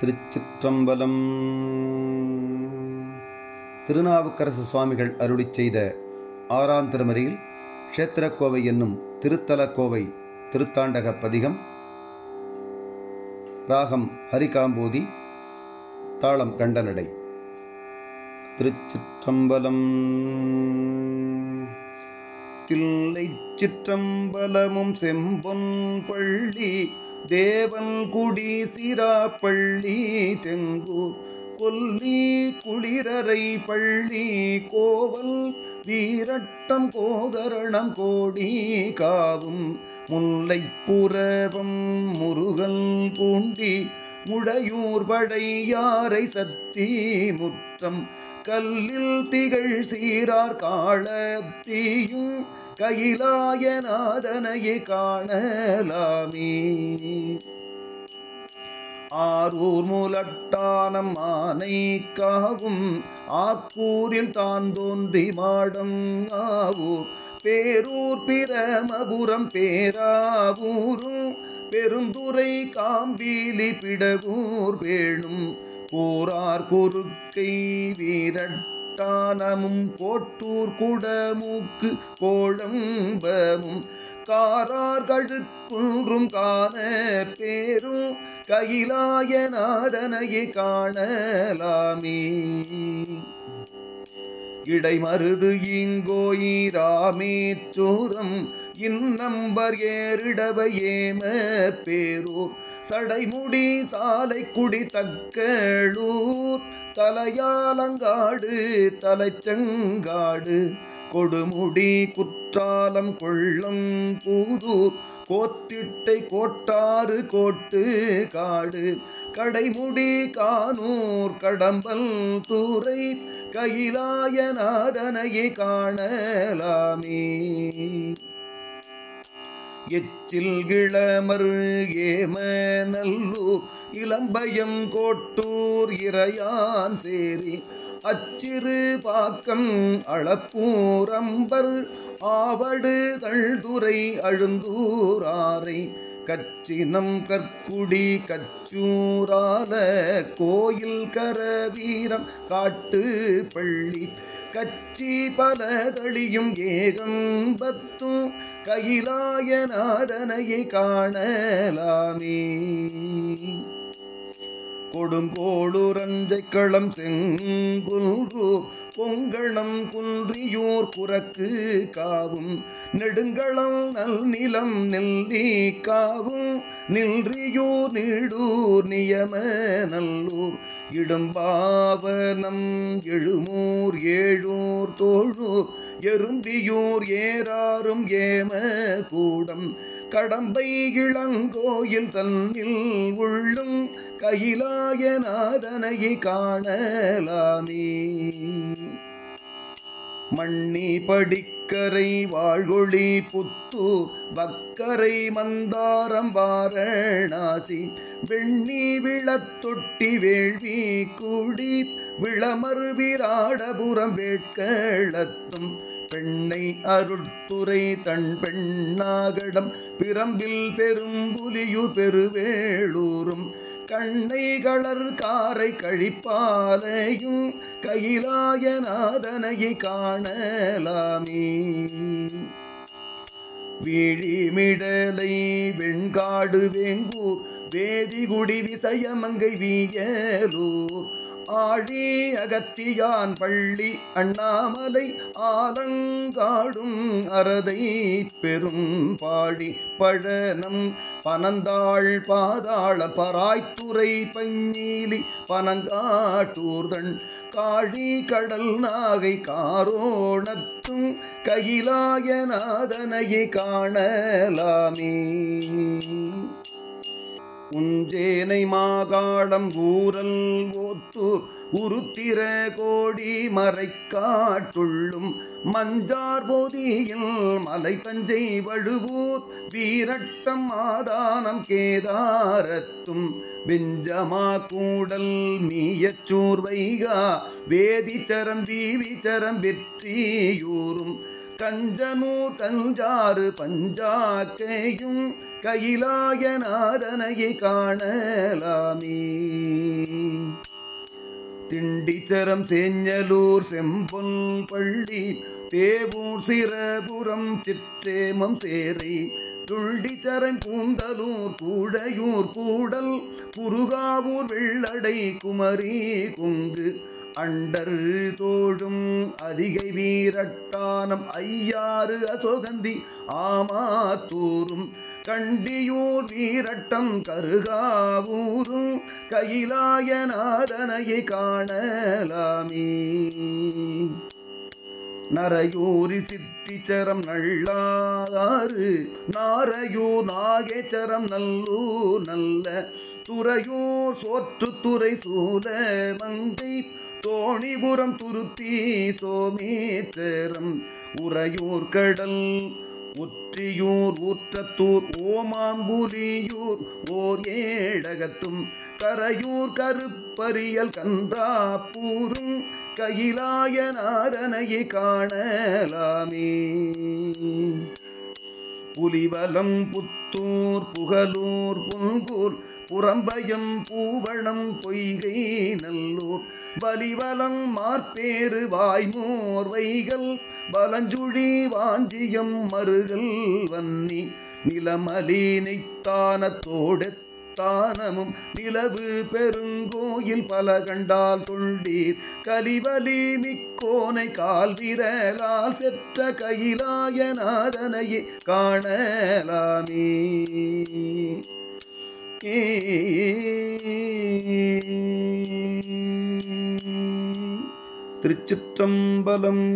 திருச்சிற்றம்பலம். திருநாவுக்கரசு சுவாமிகள் அருளிச் செய்த 6ஆம் திருமறையில் க்ஷேத்திரக்கோவை என்னும் திருத்தலக்கோவை திருத்தாண்டக பதிகம். ராகம் ஹரிகாம்போதி, தாளம் கண்டனடை. திருச்சிற்றம்பலம். தில்லை சிற்றம்பலமும் செம்பொன் பள்ளி தேவன் குடி சிராப்பள்ளி தெங்கூர் கொல்லி குளிரரை பள்ளி கோவல் வீரட்டம் கோகரணம் கோடி காவும் முல்லைப்புறவம் முருகல் பூண்டி முடையூர் படையாரை சத்தி முற்றம் கல்லில் திகழ் சீரார் காளத்தீயும் கைலாயநாதனையே காணலாமே. ஆரூர் முலட்டானம் ஆனை காவும் ஆக்கூரில் தான் தோன்றி மாடம் ஆவூர் பேரூர் பிரமபுரம் பேராவூரும் பெருந்துறை காம்பீலி பிடவூர் வேணும் கூறார் குறுக்கை வீரட்டானமும் கோட்டூர் குடமூக்கு கோழம்பமும் காரார் கழுக்குன்றும் காண பேரும் கைலாயநாதனையே காணலாமே. இடைமருது இங்கோயிராமேச்சூரம் இந்நம்பர் ஏறிடவையேம பேரூர் சடைமுடி சாலை குடி தக்களூர் தலையாலங்காடு தலைச்சங்காடு கொடுமுடி குற்றாலம் கொள்ளம் பூதூர் கோத்திட்டை கோட்டாறு கோட்டு காடு கடைமுடி கானூர் கடம்பல் தூரை கைலாயநாதனையே காணலாமே. எச்சில் கிளமர் ஏம நல்லூர் இளம்பயம் கோட்டூர் இறையான் சேரி அச்சிறு பாக்கம் அளப்பூரம்பர் ஆவடு தள்துறை அழுந்தூராரை கச்சினம் கற்குடி கச்சூரால கோயில் கரவீரம் காட்டு பள்ளி கச்சி பலதளியும் ஏகம்பத்தும் கைலாயநாதனையே காணலாமே. கொடுங்கோளுரஞ்சைக்களம் செங்குன்றூர் பொங்கணம் குன்றியூர் குரக்கு காவும் நெடுங்களம் நல்நிலம் நெல்லி காவும் நில்றியூர் நீடூர் நியம நல்லூர் இடும்பாவனம் எழுமூர் ஏழூர் தோழூர் எறும்பியூர் ஏறாரும் ஏம கூடம் கடம்பை இளங்கோயில் தன்னில் உள்ளும் கைலாயநாதனையே காணலாமே. மண்ணி படிக்கரை வாழ்கொழி புத்தூர் வக்கரை மந்தாரம் வாரணாசி வெண்ணி விளத்தொட்டி வேள்வி கூடி விளமர் விராடபுரம் வேட்களத்தும் பெண்ணை அருட்துறை தன் பெண்ணாகடம் பிரம்பில் பெரும்புலியூர் பெருவேளூரும் கண்ணை களர் காரை கழிப்பாலையும் கைலாயநாதனையே காணலாமே. வீழிமிடலை வெண்காடு வேங்கூர் வேதிகுடி விசயமங்கை வீயலூர் ஆழி அகத்தியான் பள்ளி அண்ணாமலை ஆலங்காடும் அரதை பெரும் பாடி பழனம் பனந்தாள் பாதாள பராய்த்துறை பஞ்சீலி பனங்காட்டூர்தன் காழி கடல் நாகை காரோணத்தும் கைலாயநாதனையே காணலாமே. உஞ்சேனை மாகாடம் ஊரல் ஓத்தூர் உருத்திர கோடி மறைக்காட்டுள்ளும் மஞ்சார் போதியில் மலை தஞ்சை வழுவூர் வீரட்டம் ஆதானம் கேதாரத்தும் வெஞ்சமா கூடல் மீயச்சூர் வைகா வேதிச்சரம் வீவிச்சரம் வெற்றியூரும் கஞ்சனூர் கஞ்சாறு பஞ்சாக்கையும் கைலாயநாதனையே காணலாமே. திண்டிச்சரம் சேஞ்சலூர் செம்பொல் பள்ளி தேவூர் சிரபுரம் சிற்றேமம் சேரை துள்ளிச்சரம் பூந்தலூர் கூடையூர் கூடல் குருகாவூர் வெள்ளடை குமரி குங்கு அண்டர் தோழும் அதிகை வீரட்டானம் ஐயாறு அசோகந்தி ஆமாத்தூரும் கண்டியூர் வீரட்டம் கருகாவூரும் கையிலாயநாதனையை காணலாமே. நரையூரி சித்திச்சரம் நள்ளாறு நாரையூர் நாகேச்சரம் நல்லூர் நல்ல துறையூர் சோற்றுத்துறை சூல மங்கை தோணிபுரம் துருத்தி சோமேச்சரம் உறையூர் கடல் உற்றியூர் ஊற்றத்தூர் ஓமாம்புலியூர் ஓர் ஏடகத்தும் கரையூர் கருப்பரியல் கன்றாப்பூரும் கையிலாயநாதனையை காணலாமே. புலிவலம் புத்தூர் புகலூர் புன்கூர் புறம்பயம் பூவணம் பொய்கை நல்லூர் வலிவலம் மார்பேறு வாய்மோர் வைகள் பலஞ்சுழி வாஞ்சியம் மருகல் வன்னி நிலமலினைத்தானத்தோடு தானமும் நிலவு பெருங்கோயில் பல கண்டால் தொண்டீர் கலிவலி மிக்கோனை கால் விரலால் செற்ற கையிலாயநாதனையே காணலாமே. திருச்சிற்றம்பலம்.